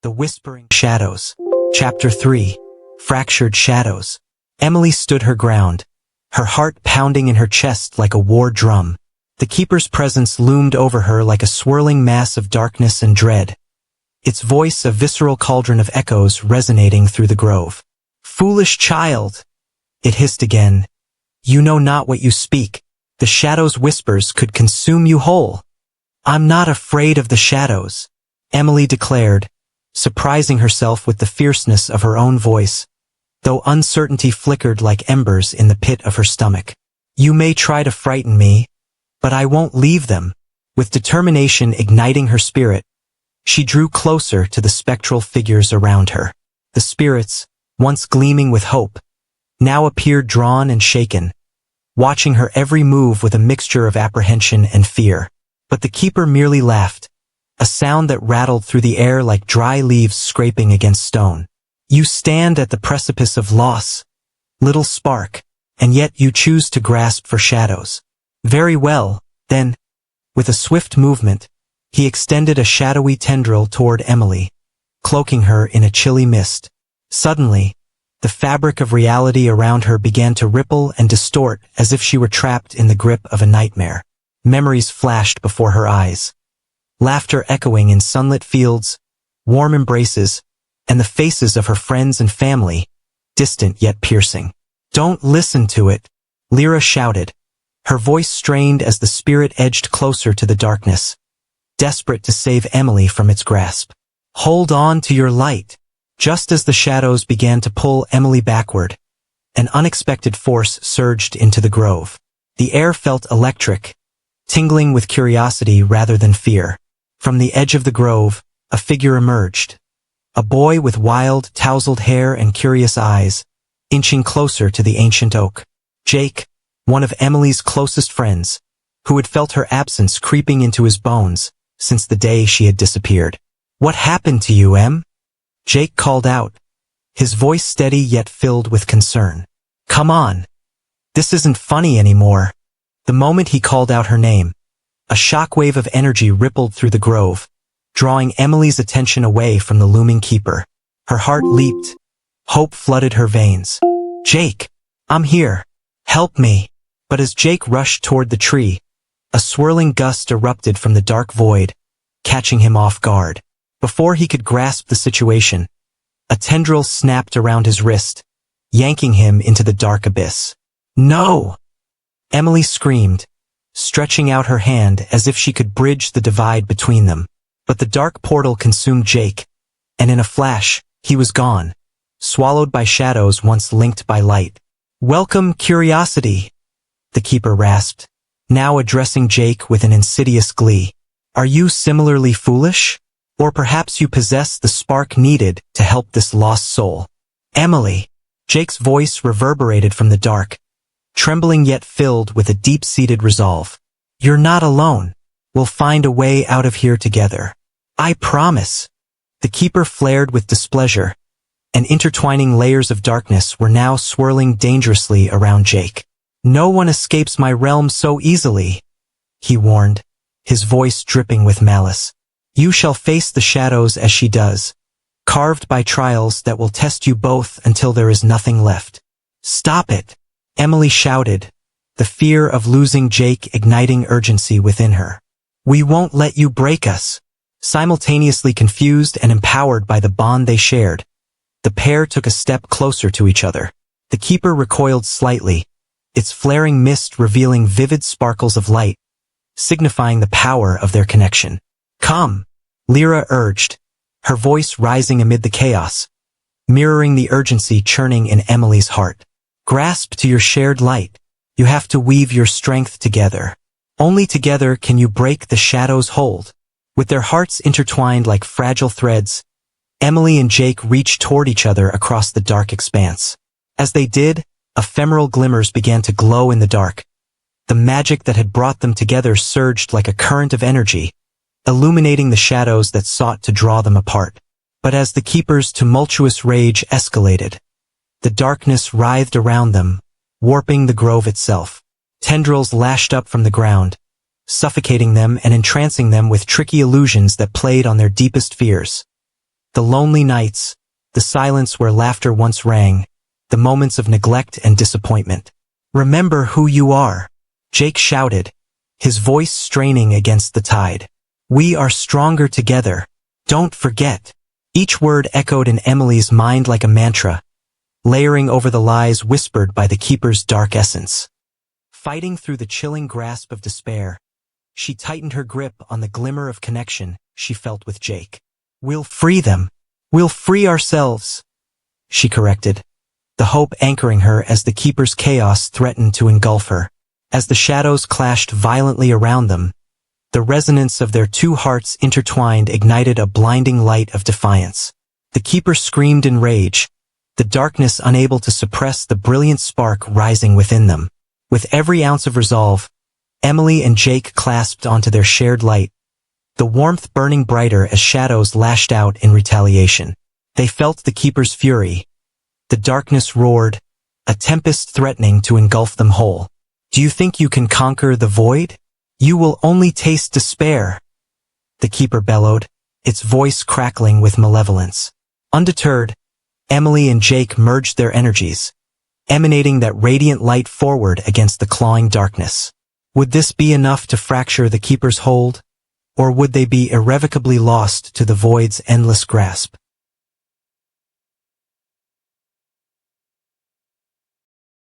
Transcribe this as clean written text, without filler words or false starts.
The Whispering Shadows. Chapter 3. Fractured Shadows. Emily stood her ground, her heart pounding in her chest like a war drum. The Keeper's presence loomed over her like a swirling mass of darkness and dread, its voice a visceral cauldron of echoes resonating through the grove. "Foolish child," it hissed again, "you know not what you speak. The shadows' whispers could consume you whole." "I'm not afraid of the shadows," Emily declared, surprising herself with the fierceness of her own voice, though uncertainty flickered like embers in the pit of her stomach. "You may try to frighten me, but I won't leave them." With determination igniting her spirit, she drew closer to the spectral figures around her. The spirits, once gleaming with hope, now appeared drawn and shaken, watching her every move with a mixture of apprehension and fear. But the Keeper merely laughed, a sound that rattled through the air like dry leaves scraping against stone. "You stand at the precipice of loss, little spark, and yet you choose to grasp for shadows. Very well, then." With a swift movement, he extended a shadowy tendril toward Emily, cloaking her in a chilly mist. Suddenly, the fabric of reality around her began to ripple and distort as if she were trapped in the grip of a nightmare. Memories flashed before her eyes, laughter echoing in sunlit fields, warm embraces, and the faces of her friends and family, distant yet piercing. "Don't listen to it," Lyra shouted, her voice strained as the spirit edged closer to the darkness, desperate to save Emily from its grasp. "Hold on to your light." Just as the shadows began to pull Emily backward, an unexpected force surged into the grove. The air felt electric, tingling with curiosity rather than fear. From the edge of the grove, a figure emerged, a boy with wild, tousled hair and curious eyes, inching closer to the ancient oak. Jake, one of Emily's closest friends, who had felt her absence creeping into his bones since the day she had disappeared. "What happened to you, Em?" Jake called out, his voice steady yet filled with concern. "Come on. This isn't funny anymore." The moment he called out her name, a shockwave of energy rippled through the grove, drawing Emily's attention away from the looming Keeper. Her heart leaped. Hope flooded her veins. "Jake, I'm here. Help me." But as Jake rushed toward the tree, a swirling gust erupted from the dark void, catching him off guard. Before he could grasp the situation, a tendril snapped around his wrist, yanking him into the dark abyss. "No!" Emily screamed, stretching out her hand as if she could bridge the divide between them. But the dark portal consumed Jake, and in a flash, he was gone, swallowed by shadows once linked by light. "Welcome, curiosity," the Keeper rasped, now addressing Jake with an insidious glee. "Are you similarly foolish? Or perhaps you possess the spark needed to help this lost soul?" "Emily," Jake's voice reverberated from the dark, trembling yet filled with a deep-seated resolve. "You're not alone. We'll find a way out of here together. I promise." The Keeper flared with displeasure, and intertwining layers of darkness were now swirling dangerously around Jake. "No one escapes my realm so easily," he warned, his voice dripping with malice. "You shall face the shadows as she does, carved by trials that will test you both until there is nothing left." "Stop it," Emily shouted, the fear of losing Jake igniting urgency within her. "We won't let you break us." Simultaneously confused and empowered by the bond they shared, the pair took a step closer to each other. The Keeper recoiled slightly, its flaring mist revealing vivid sparkles of light, signifying the power of their connection. "Come," Lyra urged, her voice rising amid the chaos, mirroring the urgency churning in Emily's heart. "Grasp to your shared light. You have to weave your strength together. Only together can you break the shadow's hold." With their hearts intertwined like fragile threads, Emily and Jake reached toward each other across the dark expanse. As they did, ephemeral glimmers began to glow in the dark. The magic that had brought them together surged like a current of energy, illuminating the shadows that sought to draw them apart. But as the Keeper's tumultuous rage escalated, the darkness writhed around them, warping the grove itself. Tendrils lashed up from the ground, suffocating them and entrancing them with tricky illusions that played on their deepest fears. The lonely nights, the silence where laughter once rang, the moments of neglect and disappointment. Remember who you are, Jake shouted, his voice straining against the tide. We are stronger together. Don't forget. Each word echoed in Emily's mind like a mantra, layering over the lies whispered by the keeper's dark essence. Fighting through the chilling grasp of despair, she tightened her grip on the glimmer of connection she felt with Jake. We'll free them. We'll free ourselves, she corrected, the hope anchoring her as the keeper's chaos threatened to engulf her. As the shadows clashed violently around them, the resonance of their two hearts intertwined ignited a blinding light of defiance. The keeper screamed in rage, the darkness unable to suppress the brilliant spark rising within them. With every ounce of resolve, Emily and Jake clasped onto their shared light, the warmth burning brighter as shadows lashed out in retaliation. They felt the keeper's fury. The darkness roared, a tempest threatening to engulf them whole. Do you think you can conquer the void? You will only taste despair, the keeper bellowed, its voice crackling with malevolence. Undeterred, Emily and Jake merged their energies, emanating that radiant light forward against the clawing darkness. Would this be enough to fracture the keeper's hold? Or would they be irrevocably lost to the void's endless grasp?